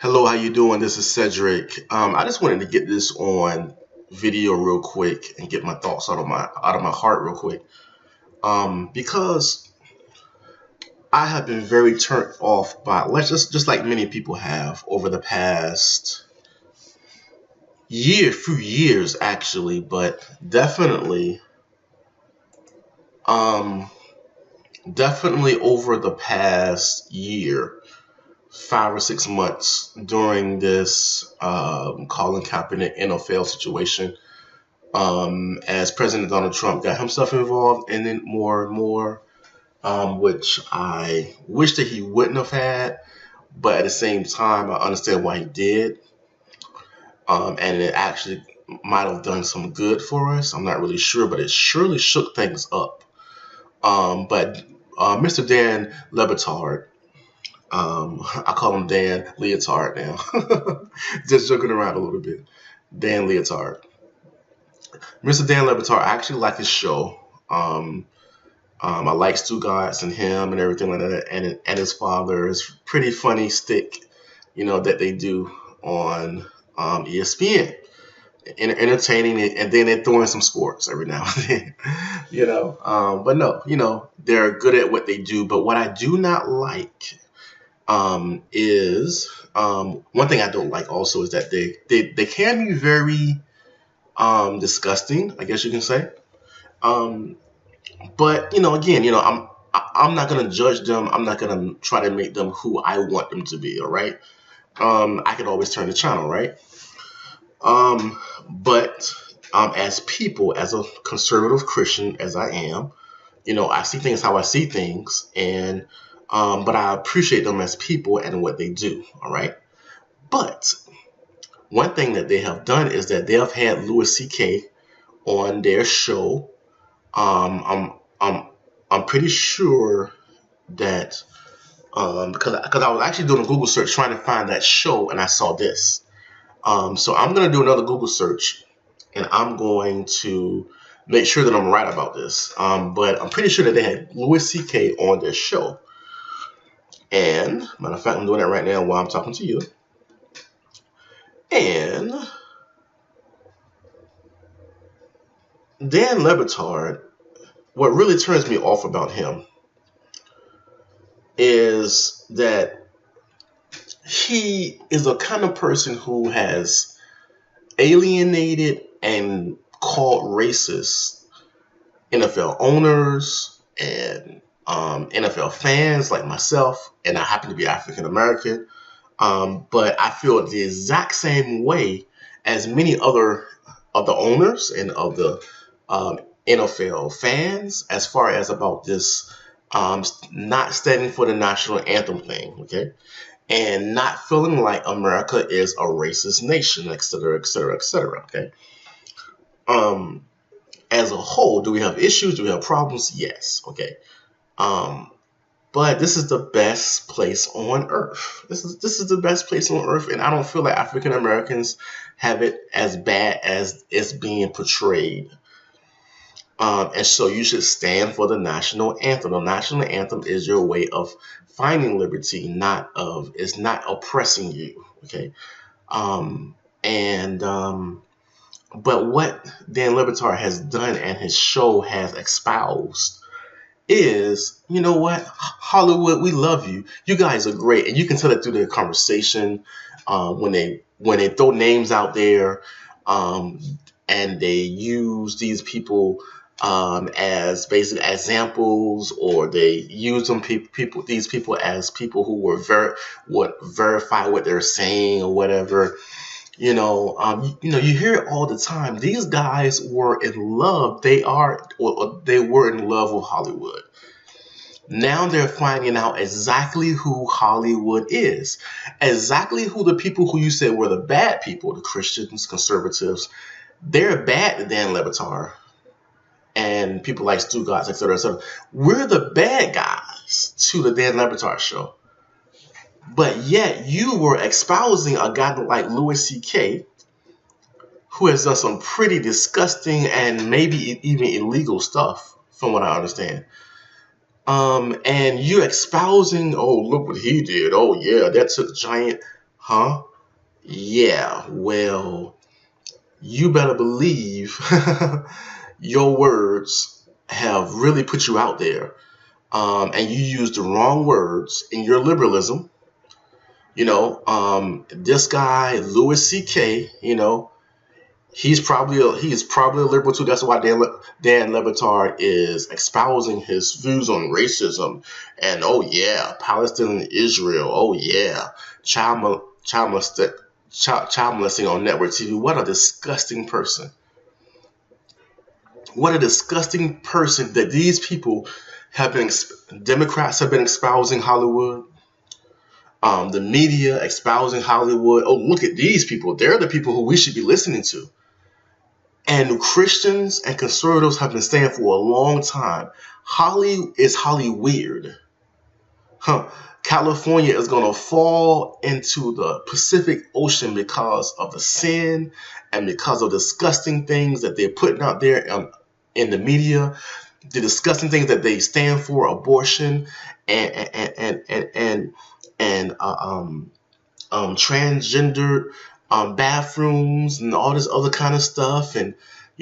Hello, how you doing? This is Cedric. I just wanted to get this on video real quick and get my thoughts out of my heart real quick. Because I have been very turned off by, let's just like many people have over the past few years actually, but um, definitely over the past year. 5 or 6 months during this Colin Kaepernick NFL situation, as President Donald Trump got himself involved in it more and more, which I wish that he wouldn't have had, but at the same time, I understand why he did, and it actually might have done some good for us. I'm not really sure, but it surely shook things up. But Mr. Dan Lebetard, I call him Dan Lebatard now. Just joking around a little bit. Dan Lebatard. Mr. Dan Lebatard, I actually like his show. I like Stu Gatz and him and everything like that. And his father is pretty funny stick, that they do on ESPN. Entertaining it, and then they throw in some sports every now and then, But no, they're good at what they do. But what I do not like is one thing I don't like also is that they can be very disgusting, I guess you can say. But again, I'm not gonna judge them. I'm not gonna try to make them who I want them to be. All right. I could always turn the channel, right? But as people, as a conservative Christian as I am, I see things how I see things, and but I appreciate them as people and what they do. All right. But one thing that they have done is that they have had Louis C.K. on their show. I'm pretty sure that because I was actually doing a Google search trying to find that show, and I saw this. So I'm going to do another Google search, and I'm going to make sure that I'm right about this. But I'm pretty sure that they had Louis C.K. on their show. And, matter of fact, I'm doing that right now while I'm talking to you. And Dan Lebetard, what really turns me off about him is that he is a kind of person who has alienated and called racist NFL owners and NFL fans like myself, and I happen to be African American. But I feel the exact same way as many other of the owners and of the NFL fans as far as about this not standing for the national anthem thing, okay? And not feeling like America is a racist nation, et cetera, et cetera, et cetera, okay? As a whole, do we have issues? Do we have problems? Yes, okay. But this is the best place on earth. This is the best place on earth, and I don't feel like African Americans have it as bad as it's being portrayed. And so you should stand for the national anthem. The national anthem is your way of finding liberty, it's not oppressing you. Okay. But what Dan Lebetard has done and his show has espoused is, you know what, Hollywood, we love you. You guys are great, and you can tell it through their conversation when they throw names out there, and they use these people as basic examples, or they use these people as people who would verify what they're saying or whatever. You hear it all the time. These guys were in love. They were in love with Hollywood. Now they're finding out exactly who Hollywood is, exactly who the people who you said were the bad people, the Christians, conservatives. They're bad to Dan Lebetard and people like Stu Gatz, et cetera, et cetera. We're the bad guys to the Dan Lebatard Show. But yet you were espousing a guy like Louis C.K., who has done some pretty disgusting and maybe even illegal stuff, from what I understand. And you espousing, oh, look what he did. Oh, yeah, that took giant Huh? Yeah, well, you better believe your words have really put you out there. And you used the wrong words in your liberalism. This guy, Louis C.K., he's probably a liberal too. That's why Dan Lebatard is espousing his views on racism and oh yeah, Palestine and Israel. Oh yeah, child molesting on network TV. What a disgusting person! What a disgusting person that these people have been. Democrats have been espousing Hollywood. The media espousing Hollywood. Oh, look at these people. They're the people who we should be listening to. And Christians and conservatives have been saying for a long time, Holly weird. California is going to fall into the Pacific Ocean because of the sin and because of disgusting things that they're putting out there in the media, the disgusting things that they stand for, abortion and transgender bathrooms and all this other kind of stuff, and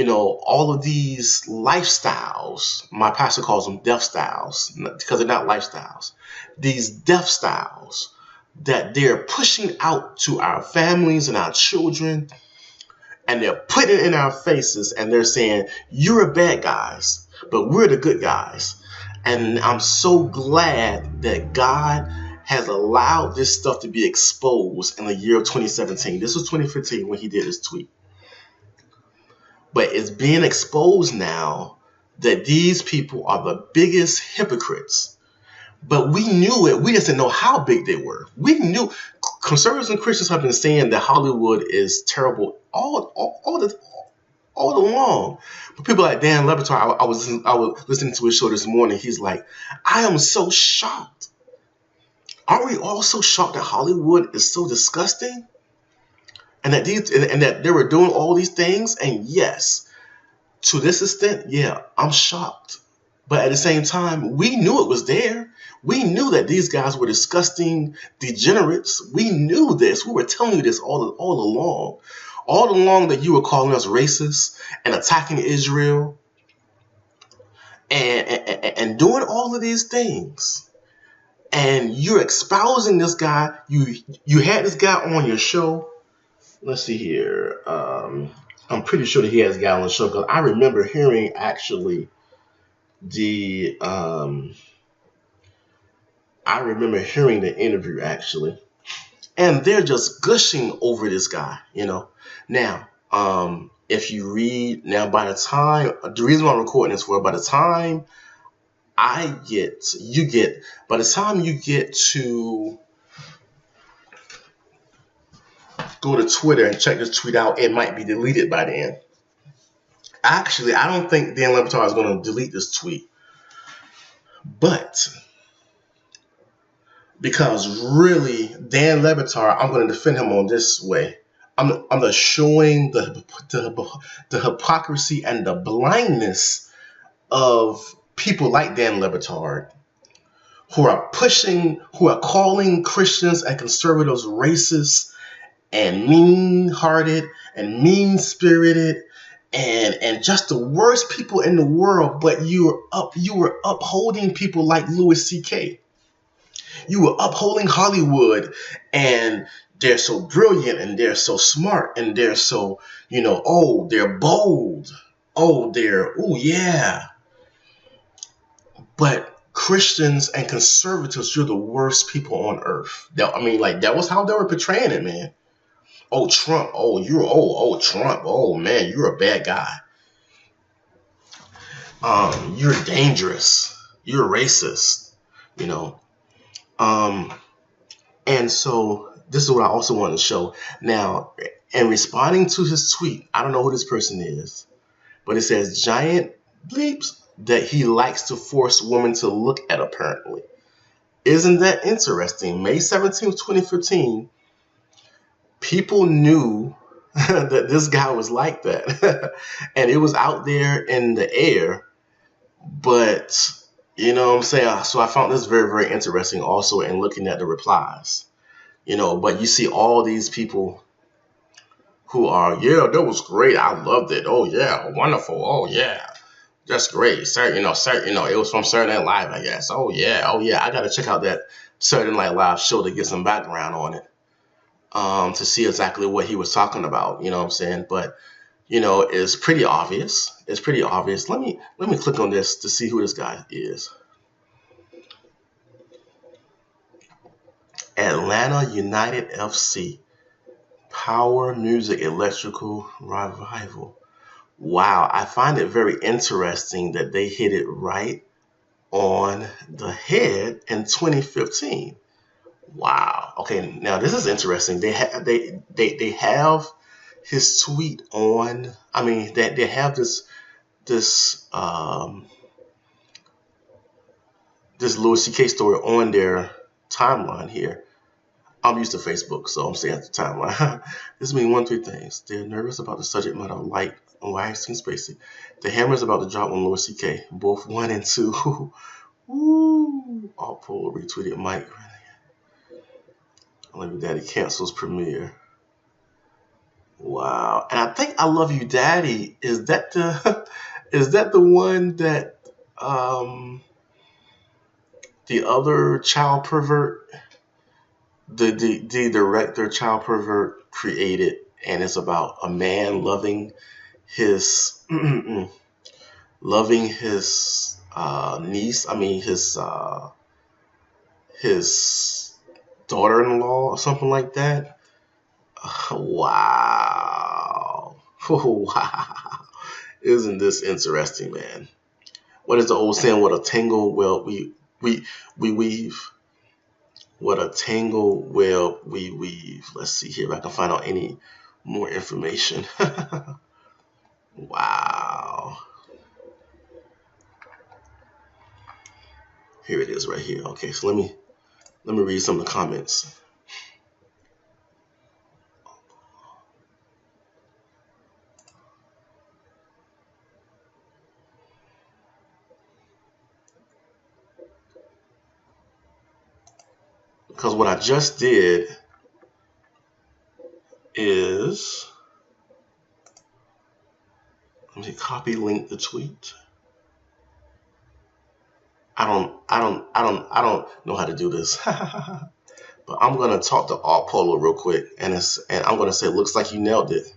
all of these lifestyles. My pastor calls them death styles because they're not lifestyles. These death styles that they're pushing out to our families and our children, and they're putting it in our faces, and they're saying, you're a bad guys, but we're the good guys. And I'm so glad that God has allowed this stuff to be exposed in the year of 2017. This was 2015 when he did his tweet. But it's being exposed now that these people are the biggest hypocrites. But we knew it. We just didn't know how big they were. We knew. Conservatives and Christians have been saying that Hollywood is terrible all along. But people like Dan Lebetard, I was listening to his show this morning. He's like, I am so shocked. Aren't we all so shocked that Hollywood is so disgusting? And that they were doing all these things? And yes, to this extent, yeah, I'm shocked. But at the same time, we knew it was there. We knew that these guys were disgusting degenerates. We knew this. We were telling you this all along. All along that you were calling us racist and attacking Israel and doing all of these things. And you're espousing this guy. You had this guy on your show. Let's see here. I'm pretty sure that he has a guy on the show because I remember hearing actually the interview actually, and they're just gushing over this guy. Now, if you read now, by the time the reason why I'm recording this by the time you get to go to Twitter and check this tweet out, it might be deleted by then. Actually, I don't think Dan Lebetard is going to delete this tweet. But because really, Dan Lebetard, I'm going to defend him on this way. I'm just showing the hypocrisy and the blindness of people like Dan Lebetard who are calling Christians and conservatives racist and mean-hearted and mean-spirited and just the worst people in the world. But you were upholding people like Louis C.K. You were upholding Hollywood, and they're so brilliant and they're so smart and they're so, they're bold. Oh, yeah. But Christians and conservatives, you're the worst people on earth. That was how they were portraying it, man. Oh, Trump. Oh, Trump. Oh, man, you're a bad guy. You're dangerous. You're racist, And so this is what I also want to show. Now, in responding to his tweet, I don't know who this person is, but it says giant bleeps that he likes to force women to look at, apparently. Isn't that interesting? May 17th, 2015, people knew that this guy was like that. And it was out there in the air. But, you know what I'm saying? So I found this very, very interesting also in looking at the replies But you see all these people who are, yeah, that was great. I loved it. Oh yeah, wonderful. Oh yeah, that's great. Sir, it was from Saturday Night Live, I guess. Oh yeah. I gotta check out that Saturday Night Live show to get some background on it, to see exactly what he was talking about. You know what I'm saying? But it's pretty obvious. It's pretty obvious. Let me click on this to see who this guy is. Atlanta United FC. Power Music Electrical Revival. Wow, I find it very interesting that they hit it right on the head in 2015. Wow. Okay, now this is interesting. They have his tweet on. I mean, they have this this Louis C.K. story on their timeline here. I'm used to Facebook, so I'm staying at the timeline. This means one, three things. They're nervous about the subject matter of light on Weinstein Spacey. The hammer is about to drop on Louis C.K. Both 1 and 2. Woo! All Polo retweeted Mike. I Love You Daddy cancels premiere. Wow. And I think I Love You Daddy, is that the one that the other child pervert, the director child pervert created, and it's about a man loving his niece. I mean his daughter-in-law or something like that. Wow. Wow. Isn't this interesting, man? What is the old saying? What a tangle we weave. What a tangle we weave. Let's see here if I can find out any more information. Wow. Here it is right here. Okay, so let me read some of the comments. Because what I just did is, let me copy link the tweet. I don't know how to do this. But I'm gonna talk to Art Polo real quick, and I'm gonna say, looks like you nailed it.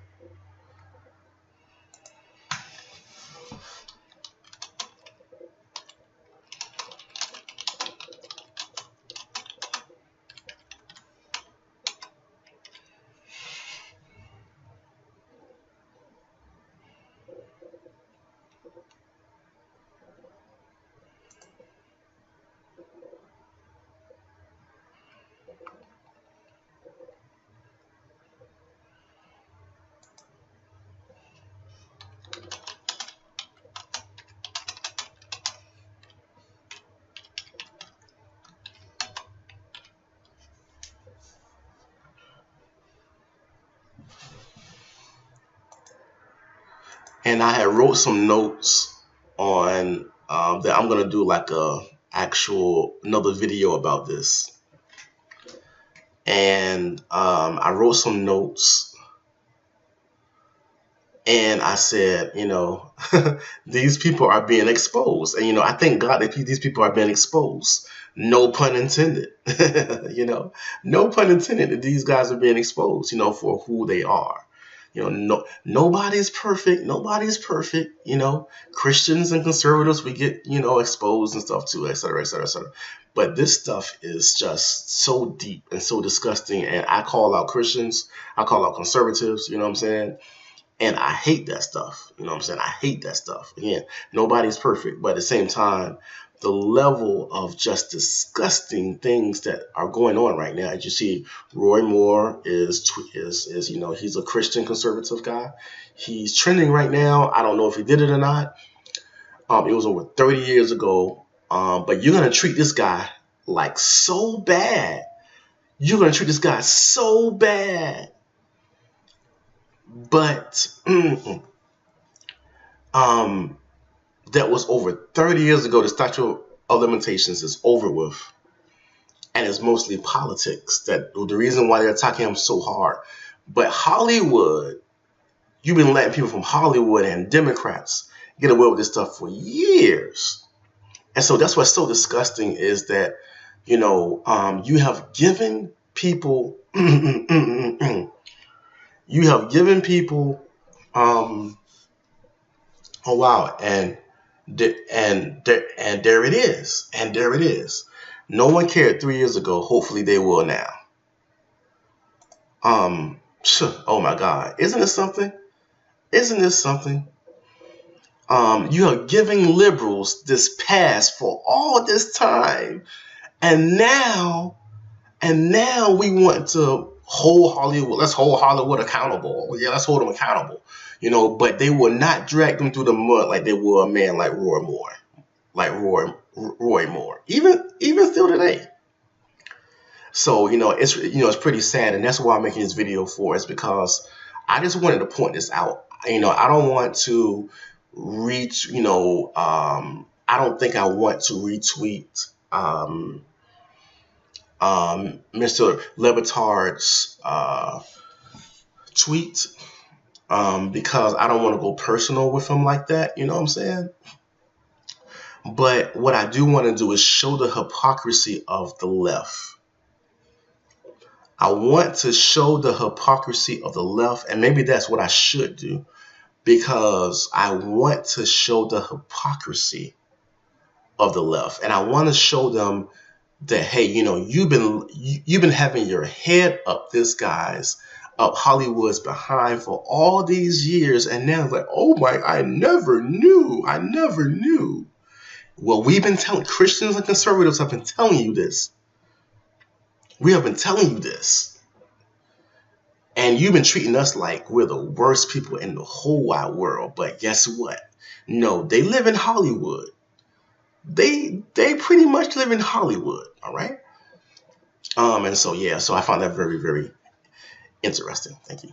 And I had wrote some notes on that I'm gonna do like another video about this. And I wrote some notes, and I said, these people are being exposed, and I thank God that these people are being exposed. No pun intended. No pun intended that these guys are being exposed, for who they are. Nobody's perfect. Nobody's perfect. Christians and conservatives, we get, exposed and stuff too, et cetera, et cetera, et cetera. But this stuff is just so deep and so disgusting. And I call out Christians. I call out conservatives. You know what I'm saying? And I hate that stuff. You know what I'm saying? I hate that stuff. Again, nobody's perfect. But at the same time, the level of just disgusting things that are going on right now. As you see, Roy Moore is he's a Christian conservative guy. He's trending right now. I don't know if he did it or not. It was over 30 years ago. But you're going to treat this guy like so bad. You're going to treat this guy so bad. But that was over 30 years ago. The statute of limitations is over with. and it's mostly politics. That the reason why they're attacking him so hard. But Hollywood, you've been letting people from Hollywood and Democrats get away with this stuff for years. And so that's what's so disgusting is that, you know, you have given people, oh wow, and there it is, and there it is. No one cared 3 years ago. Hopefully they will now. Oh my God, isn't this something? Isn't this something? You are giving liberals this pass for all this time, and now we want to hold Hollywood. Let's hold Hollywood accountable. Yeah, let's hold them accountable. You know, but they will not drag them through the mud like they will a man like Roy Moore, even still today. So it's pretty sad, and that's why I'm making this video for. It's because I just wanted to point this out. You know, I don't want to reach. I don't think I want to retweet Mr. Lebetard's tweet because I don't want to go personal with him like that. You know what I'm saying? But what I do want to do is show the hypocrisy of the left. I want to show the hypocrisy of the left, and maybe that's what I should do, because I want to show the hypocrisy of the left, and I want to show them that, hey, you've been having your head up this guy's, up Hollywood's behind for all these years, and now it's like, oh my, I never knew. Well, we've been telling, Christians and conservatives have been telling you this. We have been telling you this. And you've been treating us like we're the worst people in the whole wide world. But guess what? No, they live in Hollywood. They pretty much live in Hollywood, all right? And so, yeah, so I found that very, very interesting. Thank you.